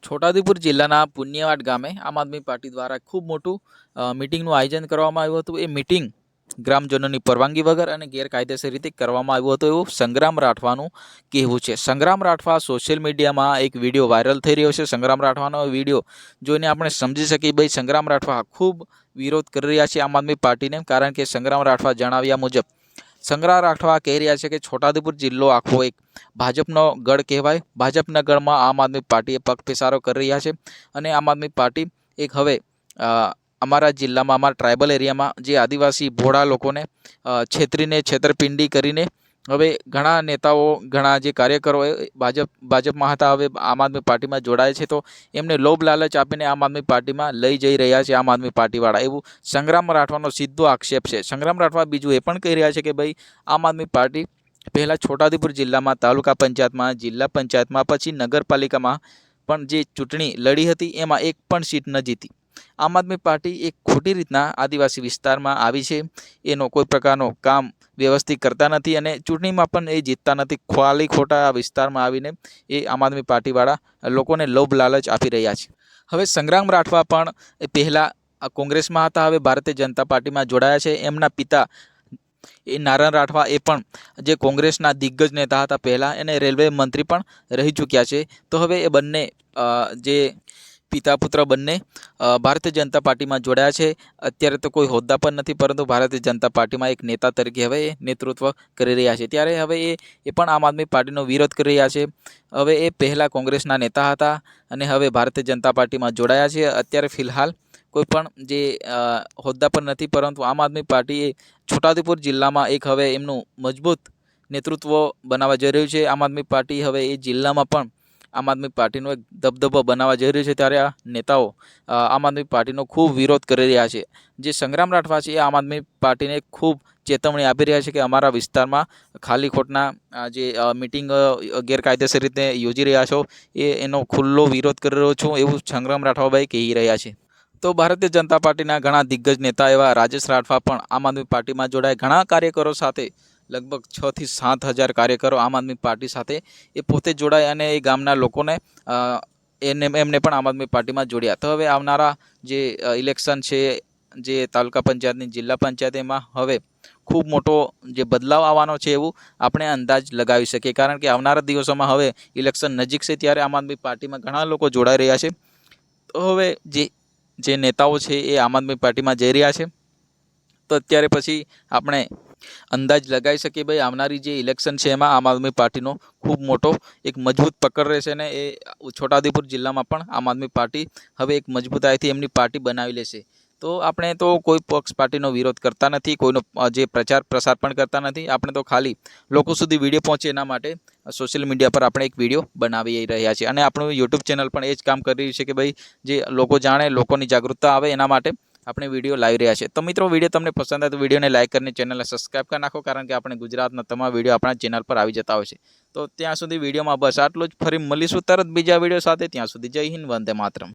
છોટાઉદેપુર જિલ્લાના પુણ્યવાડ ગામે આમ આદમી પાર્ટી દ્વારા ખૂબ મોટું મીટિંગનું આયોજન કરવામાં આવ્યું હતું। એ મીટિંગ ગ્રામજનોની પરવાનગી વગર અને ગેરકાયદેસર રીતે કરવામાં આવ્યું હતું એવું સંગ્રામ રાઠવાનું કહેવું છે। સંગ્રામ રાઠવા સોશિયલ મીડિયામાં એક વિડીયો વાયરલ થઈ રહ્યો છે। સંગ્રામ રાઠવાનો વિડીયો જોઈને આપણે સમજી શકીએ ભાઈ સંગ્રામ રાઠવા ખૂબ વિરોધ કરી રહ્યા છે આમ આદમી પાર્ટીને, કારણ કે સંગ્રામ રાઠવા જણાવ્યા મુજબ સંગ્રામ રાઠવા કહી રહ્યા છે કે છોટાઉદેપુર જિલ્લો આખો એક ભાજપનો ગઢ કહેવાય। ભાજપના ગઢમાં આમ આદમી પાર્ટીએ પગ પેસારો કરી રહ્યા છે અને આમ આદમી પાર્ટી એક હવે અમારા જિલ્લામાં અમારા ટ્રાઇબલ એરિયામાં જે આદિવાસી ભોળા લોકોને છેતરીને છેતરપિંડી કરીને હવે ઘણા નેતાઓ ઘણા જે કાર્યકરો ભાજપમાં હતા હવે આમ આદમી પાર્ટીમાં જોડાય છે, તો એમને લોભ લાલચ આપીને આમ આદમી પાર્ટીમાં લઈ જઈ રહ્યા છે આમ આદમી પાર્ટીવાળા, એવું સંગ્રામ રાઠવાનો સીધો આક્ષેપ છે। સંગ્રામ રાઠવા બીજું એ પણ કહી રહ્યા છે કે ભાઈ આમ આદમી પાર્ટી પહેલાં છોટાઉદેપુર જિલ્લામાં તાલુકા પંચાયતમાં, જિલ્લા પંચાયતમાં, પછી નગરપાલિકામાં પણ જે ચૂંટણી લડી હતી એમાં એક પણ સીટ ન જીતી। આમ આદમી પાર્ટી એક ખોટી રીતના આદિવાસી વિસ્તારમાં આવી છે, એનો કોઈ પ્રકારનો કામ વ્યવસ્થિત કરતા નથી અને ચૂંટણીમાં પણ એ જીતતા નથી। ખાલી ખોટા વિસ્તારમાં આવીને એ આમ આદમી પાર્ટીવાળા લોકોને લોભ લાલચ આપી રહ્યા છે। હવે સંગ્રામ રાઠવા પણ પહેલાં કોંગ્રેસમાં હતા, હવે ભારતીય જનતા પાર્ટીમાં જોડાયા છે। એમના પિતા એ નારાયણ રાઠવા એ પણ જે કોંગ્રેસના દિગ્ગજ નેતા હતા પહેલાં, એને રેલવે મંત્રી પણ રહી ચૂક્યા છે। તો હવે એ બંને જે પિતા પુત્ર બંને ભારતીય જનતા પાર્ટીમાં જોડાયા છે। અત્યારે તો કોઈ હોદ્દા પર નથી, પરંતુ ભારતીય જનતા પાર્ટીમાં એક નેતા તરીકે હવે એ નેતૃત્વ કરી રહ્યા છે। ત્યારે હવે એ પણ આમ આદમી પાર્ટીનો વિરોધ કરી રહ્યા છે। હવે એ પહેલાં કોંગ્રેસના નેતા હતા અને હવે ભારતીય જનતા પાર્ટીમાં જોડાયા છે। અત્યારે ફિલહાલ કોઈ પણ જે હોદ્દા પર નથી, પરંતુ આમ આદમી પાર્ટી એ છોટાઉદેપુર જિલ્લામાં એક હવે એમનું મજબૂત નેતૃત્વ બનાવવા જઈ રહ્યું છે। આમ આદમી પાર્ટી હવે એ જિલ્લામાં પણ આમ આદમી પાર્ટીનો એક દબદબો બનાવવા જઈ રહ્યું છે, ત્યારે આ નેતાઓ આમ આદમી પાર્ટીનો ખૂબ વિરોધ કરી રહ્યા છે। જે સંગ્રામ રાઠવા છે એ આમ આદમી પાર્ટીને ખૂબ ચેતવણી આપી રહ્યા છે કે અમારા વિસ્તારમાં ખાલી ખોટના જે મિટિંગ ગેરકાયદેસર રીતે યોજી રહ્યા છો એનો ખુલ્લો વિરોધ કરી રહ્યો છું, એવું સંગ્રામ રાઠવાભાઈ કહી રહ્યા છે। તો ભારતીય જનતા પાર્ટીના ઘણા દિગ્ગજ નેતા એવા રાજેશ રાઠવા પણ આમ આદમી પાર્ટીમાં જોડાય, ઘણા કાર્યકરો સાથે લગભગ 6 થી 7 હજાર કાર્યકરો આમ આદમી પાર્ટી સાથે એ પોતે જોડાય અને એ ગામના લોકોને એમને પણ આમ આદમી પાર્ટીમાં જોડ્યા। તો હવે આવનારા જે ઇલેક્શન છે, જે તાલુકા પંચાયતની, જિલ્લા પંચાયત, એમાં હવે ખૂબ મોટો જે બદલાવ આવવાનો છે એવું આપણે અંદાજ લગાવી શકીએ, કારણ કે આવનારા દિવસોમાં હવે ઇલેક્શન નજીક છે ત્યારે આમ આદમી પાર્ટીમાં ઘણા લોકો જોડાઈ રહ્યા છે। તો હવે જે નેતાઓ છે એ આમ આદમી પાર્ટીમાં જઈ રહ્યા છે, તો અત્યારે પછી આપણે અંદાજ લગાવી શકીએ ભાઈ આવનારી જે ઇલેક્શન છે એમાં આમ આદમી પાર્ટીનો ખૂબ મોટો એક મજબૂત પકડ રહેશે અને એ છોટાઉદેપુર જિલ્લામાં પણ આમ આદમી પાર્ટી હવે એક મજબૂતાઈથી એમની પાર્ટી બનાવી લેશે। તો આપણે તો કોઈ પક્ષ પાર્ટીનો વિરોધ કરતા નથી, કોઈનો જે પ્રચાર પ્રસાર પણ કરતા નથી, આપણે તો ખાલી લોકો સુધી વિડીયો પહોંચે એના માટે સોશિયલ મીડિયા પર આપણે એક વિડીયો બનાવી રહ્યા છીએ અને આપણું યુટ્યુબ ચેનલ પણ એ જ કામ કરી રહ્યું છે કે ભાઈ જે લોકો જાણે, લોકોની જાગૃતતા આવે, એના માટે આપણે વિડીયો લાવી રહ્યા છે। તો મિત્રો, વિડીયો તમને પસંદ આવે તો વિડીયોને લાઇક કરીને ચેનલને સબસ્ક્રાઈબ કરી નાખો, કારણ કે આપણે ગુજરાતના તમામ વિડીયો આપણા ચેનલ પર આવી જતા હોય છે। તો ત્યાં સુધી વિડીયોમાં બસ આટલું જ, ફરી મળીશું તરત બીજા વિડીયો સાથે, ત્યાં સુધી જય હિન્દ, વંદે માતરમ।